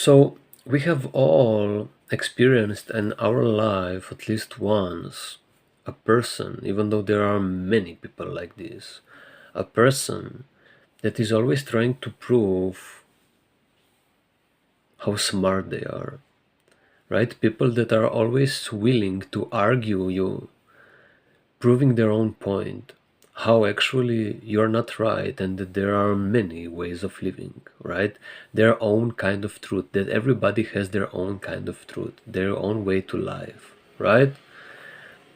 So we have all experienced in our life at least once a person, even though there are many people like this, a person that is always trying to prove how smart they are, right? People that are always willing to argue you, proving their own point, how actually you're not right and that there are many ways of living, right? Their own kind of truth, that everybody has their own kind of truth, their own way to life, right?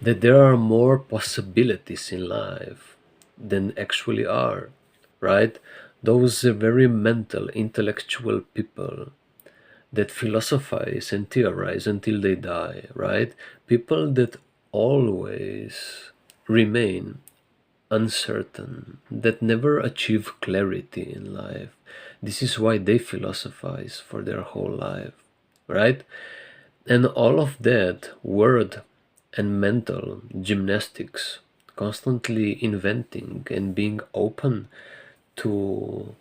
That there are more possibilities in life than actually are, right? Those very mental, intellectual people that philosophize and theorize until they die, right? People that always remain uncertain, that never achieve clarity in life. This is why they philosophize for their whole life, right? And all of that word and mental gymnastics, constantly inventing and being open to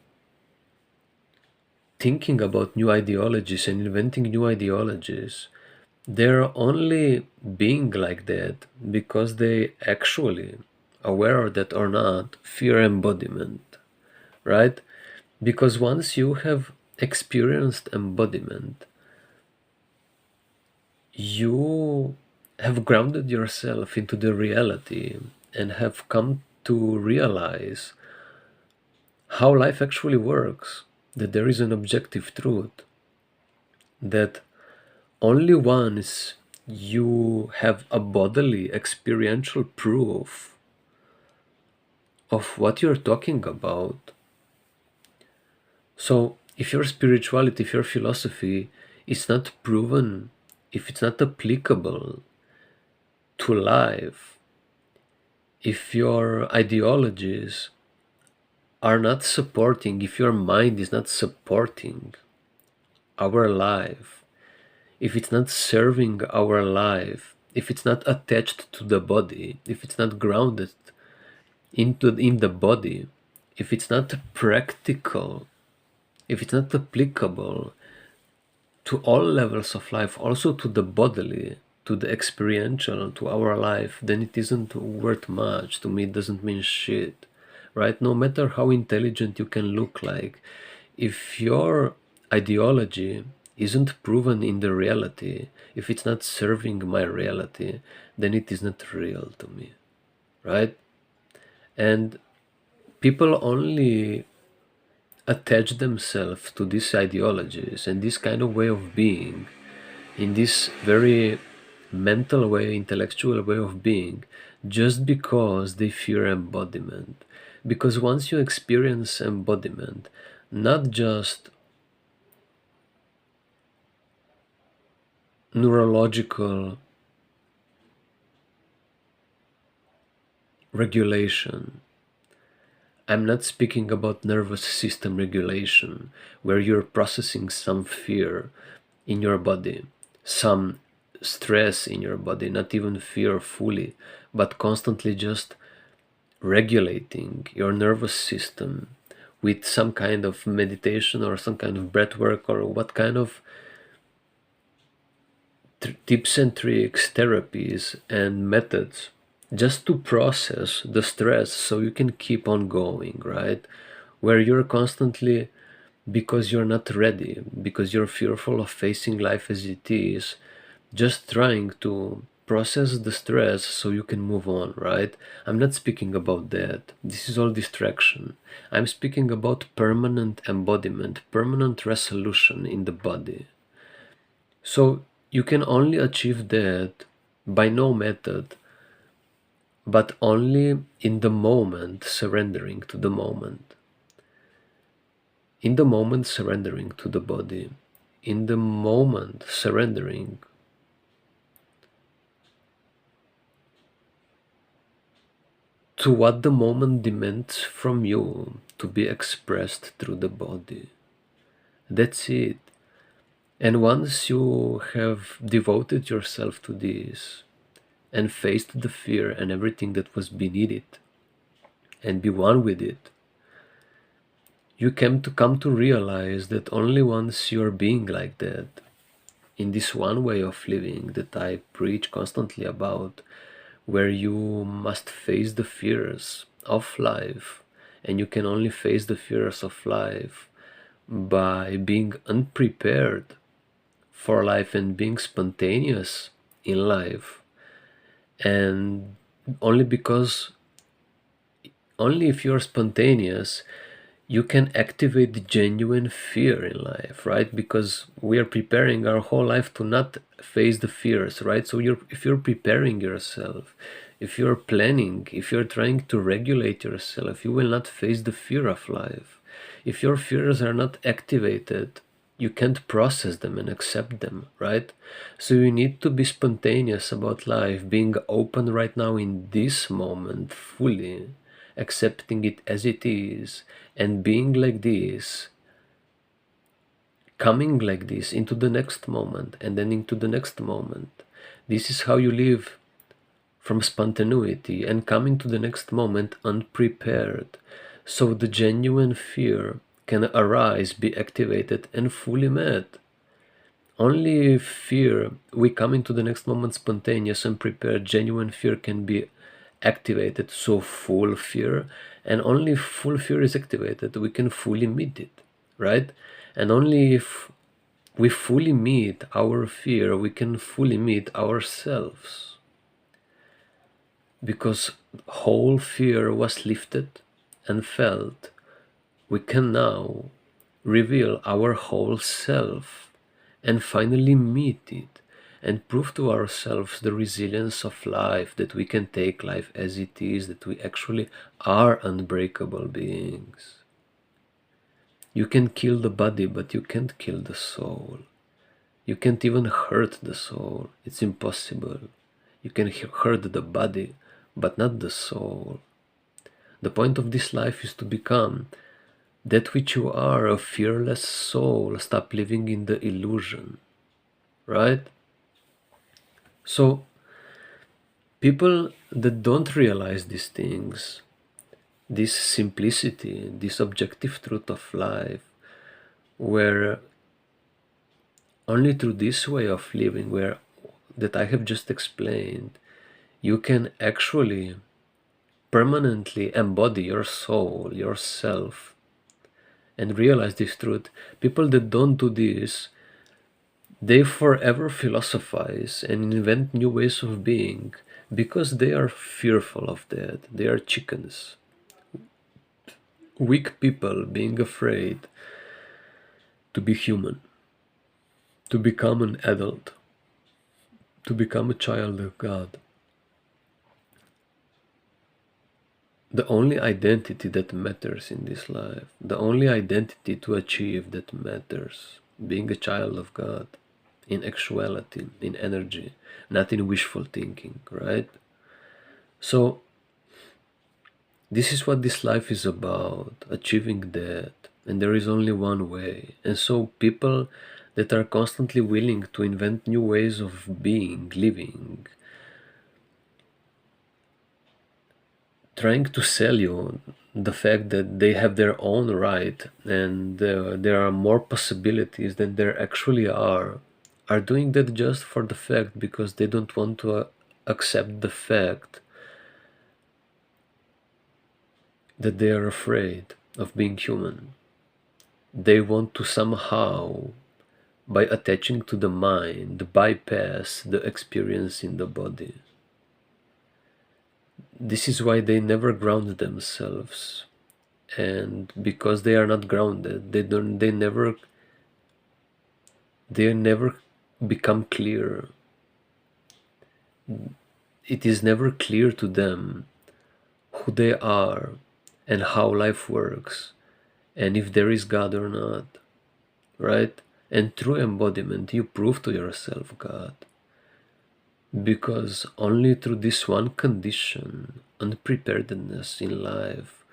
thinking about new ideologies and inventing new ideologies, they're only being like that because they actually, aware of that or not, fear embodiment, right? Because once you have experienced embodiment, you have grounded yourself into the reality and have come to realize how life actually works, that there is an objective truth, that only once you have a bodily experiential proof of what you're talking about. So if your spirituality, if your philosophy is not proven, if it's not applicable to life, if your ideologies are not supporting, if your mind is not supporting our life, if it's not serving our life, if it's not attached to the body, if it's not grounded in the body, if it's not practical, if it's not applicable to all levels of life, also to the bodily, to the experiential, to our life, then it isn't worth much. To me, it doesn't mean shit, right? No matter how intelligent you can look like, if your ideology isn't proven in the reality, if it's not serving my reality, then it is not real to me, right? And people only attach themselves to these ideologies and this kind of way of being, in this very mental way, intellectual way of being, just because they fear embodiment. Because once you experience embodiment, not just neurological regulation, I'm not speaking about nervous system regulation, where you're processing some fear in your body, some stress in your body, not even fear fully, but constantly just regulating your nervous system with some kind of meditation or some kind of breath work or what kind of tips and tricks, therapies and methods just to process the stress so you can keep on going, right? Where you're constantly, because you're not ready, because you're fearful of facing life as it is, just trying to process the stress so you can move on, right? I'm not speaking about that. This is all distraction. I'm speaking about permanent embodiment, permanent resolution in the body. So you can only achieve that by no method, but only in the moment, surrendering to the moment. In the moment, surrendering to the body. In the moment, surrendering to what the moment demands from you to be expressed through the body. That's it. And once you have devoted yourself to this and faced the fear and everything that was beneath it and be one with it, you come to realize that only once you're being like that, in this one way of living that I preach constantly about, where you must face the fears of life, and you can only face the fears of life by being unprepared for life and being spontaneous in life. And only because, only if you're spontaneous, you can activate the genuine fear in life, right? Because we are preparing our whole life to not face the fears, right? So if you're preparing yourself, if you're planning, if you're trying to regulate yourself, you will not face the fear of life. If your fears are not activated, you can't process them and accept them, right? So you need to be spontaneous about life, being open right now in this moment fully, accepting it as it is, and being like this, coming like this into the next moment, and then into the next moment. This is how you live from spontaneity and coming to the next moment unprepared. So the genuine fear can arise, be activated, and fully met. Only fear, we come into the next moment spontaneous and prepared, genuine fear can be activated, so full fear, and only if full fear is activated, we can fully meet it, right? And only if we fully meet our fear, we can fully meet ourselves. Because whole fear was lifted and felt, we can now reveal our whole self and finally meet it and prove to ourselves the resilience of life, that we can take life as it is, that we actually are unbreakable beings. You can kill the body, but you can't kill the soul. You can't even hurt the soul. It's impossible. You can hurt the body, but not the soul. The point of this life is to become that which you are, a fearless soul. Stop living in the illusion, right? So people that don't realize these things, this simplicity, this objective truth of life, where only through this way of living, where that I have just explained, you can actually permanently embody your soul, yourself, and realize this truth. People that don't do this, they forever philosophize and invent new ways of being because they are fearful of that. They are chickens. Weak people being afraid to be human, to become an adult, to become a child of God. The only identity that matters in this life, the only identity to achieve that matters, being a child of God, in actuality, in energy, not in wishful thinking, right? So this is what this life is about, achieving that, and there is only one way. And so people that are constantly willing to invent new ways of being, living, trying to sell you the fact that they have their own right and there are more possibilities than there actually are doing that just for the fact because they don't want to accept the fact that they are afraid of being human. They want to somehow, by attaching to the mind, bypass the experience in the body. This is why they never ground themselves. And because they are not grounded, they never become clear. It is never clear to them who they are and how life works and if there is God or not, right? And through embodiment you prove to yourself God, because only through this one condition, unpreparedness in life,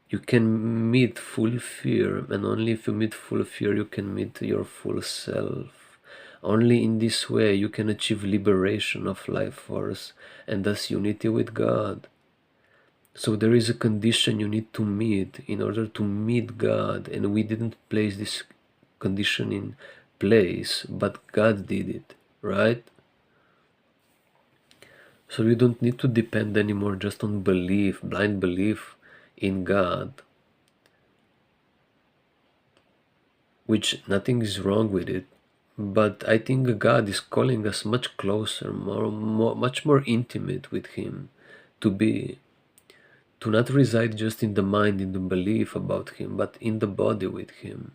you can meet full fear, and only if you meet full fear you can meet your full self. Only in this way you can achieve liberation of life force and thus unity with God. So there is a condition you need to meet in order to meet God, and we didn't place this condition in place, but God did it, right? So you don't need to depend anymore just on belief, blind belief in God, which nothing is wrong with it. But I think God is calling us much closer, much more intimate with Him, to be, to not reside just in the mind, in the belief about Him, but in the body with Him,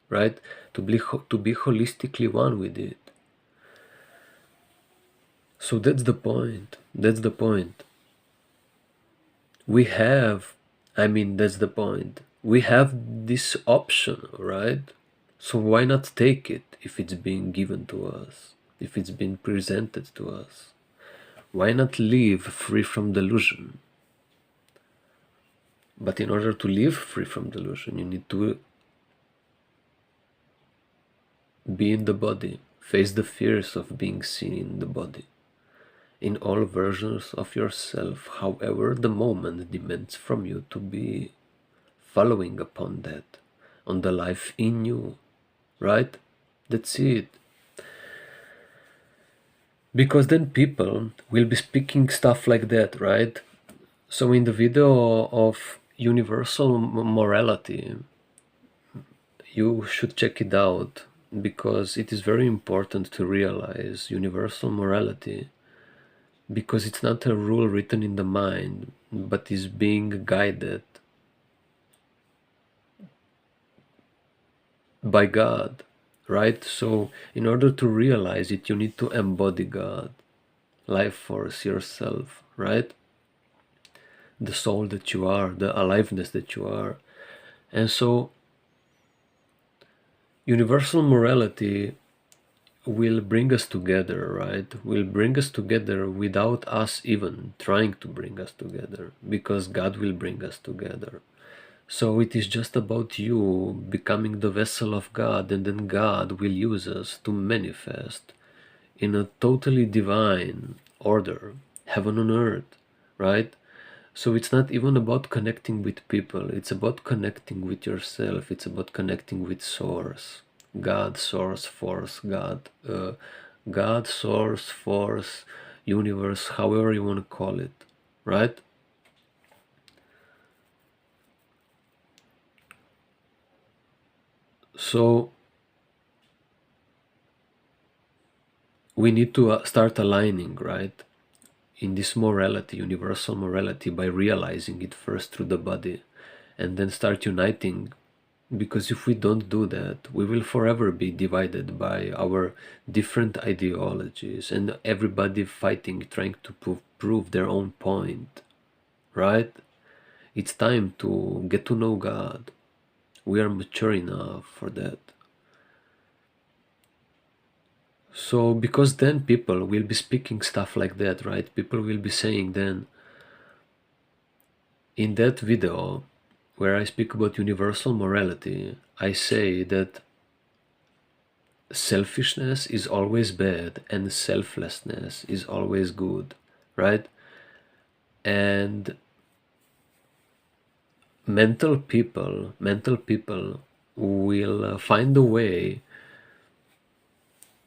right? To be holistically one with it. So that's the point. That's the point. We have, I mean, that's the point. We have this option, right? So why not take it if it's being given to us, if it's been presented to us? Why not live free from delusion? But in order to live free from delusion, you need to be in the body, face the fears of being seen in the body, in all versions of yourself, however the moment demands from you to be following upon that, on the life in you, right? That's it. Because then people will be speaking stuff like that, right? So in the video of universal morality, you should check it out, because it is very important to realize universal morality, because it's not a rule written in the mind, but is being guided by God, right? So in order to realize it, you need to embody God, life force, yourself, right? The soul that you are, the aliveness that you are. And so universal morality will bring us together, right? Will bring us together without us even trying to bring us together, because God will bring us together. So it is just about you becoming the vessel of God, and then God will use us to manifest in a totally divine order, heaven on earth, right? So it's not even about connecting with people, it's about connecting with yourself, it's about connecting with Source, God, Source, Force, God, Source, Force, Universe, however you want to call it, right? So we need to start aligning, right? In this morality, universal morality, by realizing it first through the body, and then start uniting. Because if we don't do that, we will forever be divided by our different ideologies, and everybody fighting, trying to prove their own point, right? It's time to get to know God. We are mature enough for that. So, because then people will be speaking stuff like that, right? People will be saying then, in that video where I speak about universal morality, I say that selfishness is always bad and selflessness is always good, right? And mental people will find a way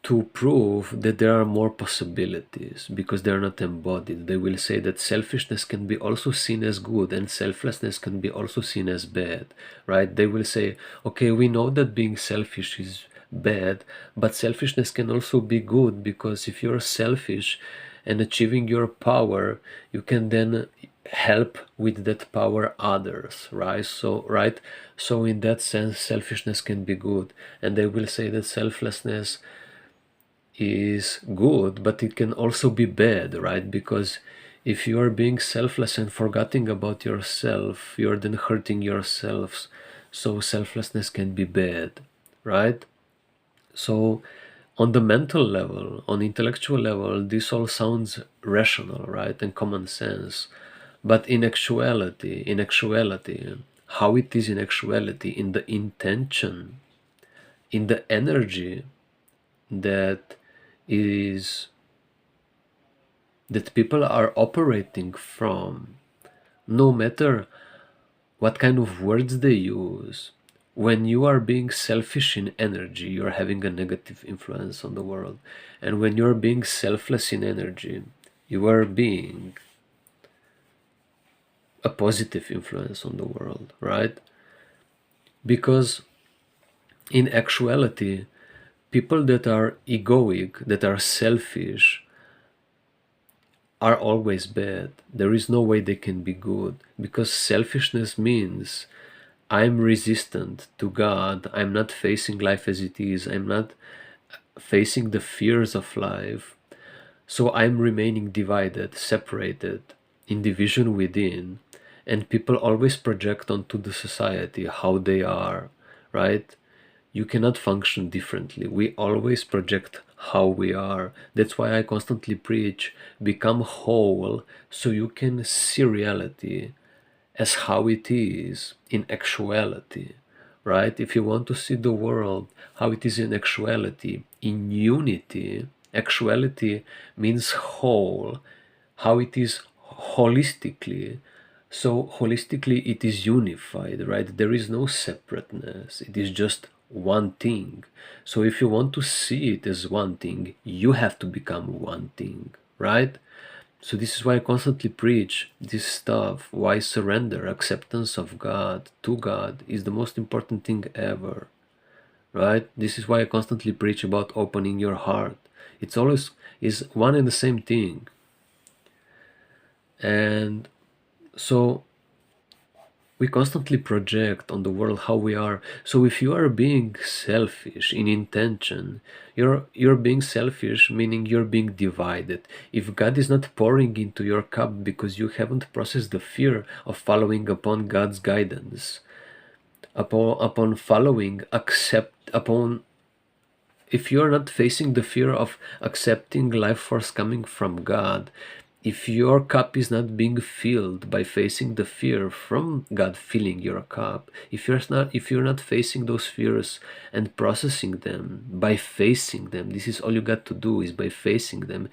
to prove that there are more possibilities, because they're not embodied. They will say that selfishness can be also seen as good and selflessness can be also seen as bad, right? They will say, okay, we know that being selfish is bad, but selfishness can also be good, because if you're selfish and achieving your power, you can then help with that power others, right? So in that sense, selfishness can be good. And they will say that selflessness is good, but it can also be bad, right? Because if you are being selfless and forgetting about yourself, you're then hurting yourselves. So selflessness can be bad, right? So on the mental level, on intellectual level, this all sounds rational, right? And common sense. But in actuality, how it is in actuality, in the intention, in the energy that is that people are operating from, no matter what kind of words they use. When you are being selfish in energy, you're having a negative influence on the world. And when you're being selfless in energy, you are being a positive influence on the world, right? Because in actuality, people that are egoic, that are selfish, are always bad. There is no way they can be good, because selfishness means I'm resistant to God. I'm not facing life as it is. I'm not facing the fears of life. So I'm remaining divided, separated, in division within. And people always project onto the society how they are, right? You cannot function differently. We always project how we are. That's why I constantly preach, become whole so you can see reality as how it is in actuality, right? If you want to see the world how it is in actuality, in unity, actuality means whole, how it is holistically. So holistically it is unified, right? There is no separateness. It is just one thing. So if you want to see it as one thing, you have to become one thing, right? So this is why I constantly preach this stuff, why surrender, acceptance of God to God is the most important thing ever, right? This is why I constantly preach about opening your heart. It's always is one and the same thing. And so we constantly project on the world how we are. So if you are being selfish in intention, you're being selfish, meaning you're being divided. If God is not pouring into your cup because you haven't processed the fear of following upon God's guidance, upon following, accept, upon, if you're not facing the fear of accepting life force coming from God, if your cup is not being filled by facing the fear from God filling your cup, if you're not facing those fears and processing them by facing them, this is all you got to do is by facing them,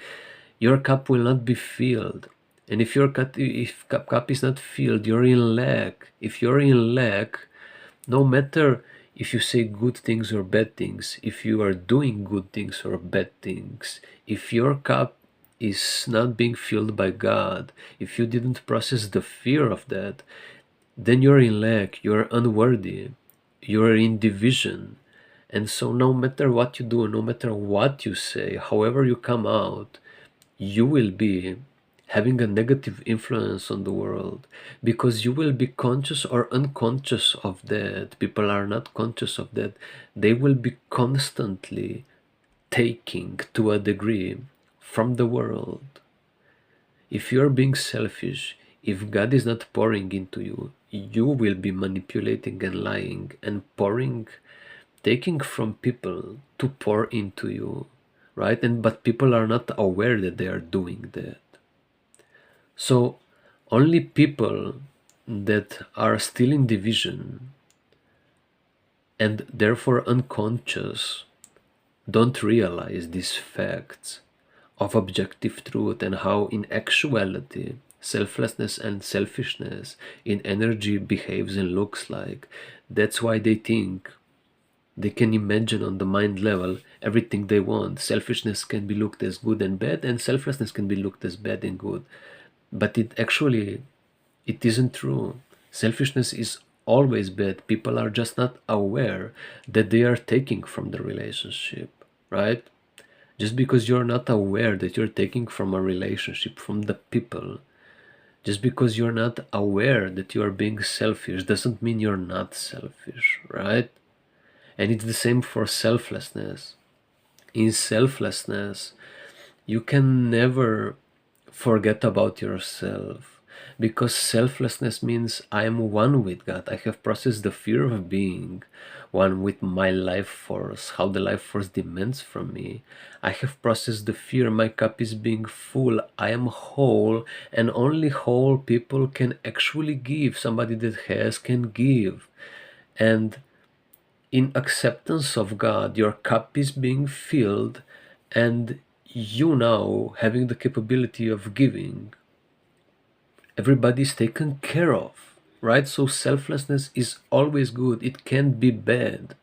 your cup will not be filled. And if your cup is not filled, you're in lack. If you're in lack, no matter if you say good things or bad things, if you are doing good things or bad things, if your cup is not being filled by God, if you didn't process the fear of that, then you're in lack, you're unworthy, you're in division. And so no matter what you do, no matter what you say, however you come out, you will be having a negative influence on the world, because you will be conscious or unconscious of that. People are not conscious of that. They will be constantly taking to a degree from the world. If you're being selfish, if God is not pouring into you, you will be manipulating and lying and pouring, taking from people to pour into you, right? And but people are not aware that they are doing that. So only people that are still in division and therefore unconscious don't realize these facts of objective truth and how in actuality selflessness and selfishness in energy behaves and looks like. That's why they think they can imagine on the mind level everything they want. Selfishness can be looked as good and bad, and selflessness can be looked as bad and good. But it isn't true. Selfishness is always bad. People are just not aware that they are taking from the relationship, right? Just because you're not aware that you're taking from a relationship, from the people, just because you're not aware that you are being selfish, doesn't mean you're not selfish, right? And it's the same for selflessness. In selflessness, you can never forget about yourself, because selflessness means I am one with God. I have processed the fear of being one with my life force, how the life force demands from me. I have processed the fear my cup is being full. I am whole, and only whole people can actually give. Somebody that has can give. And in acceptance of God, your cup is being filled, and you now having the capability of giving, everybody's taken care of, right? So selflessness is always good. It can't be bad.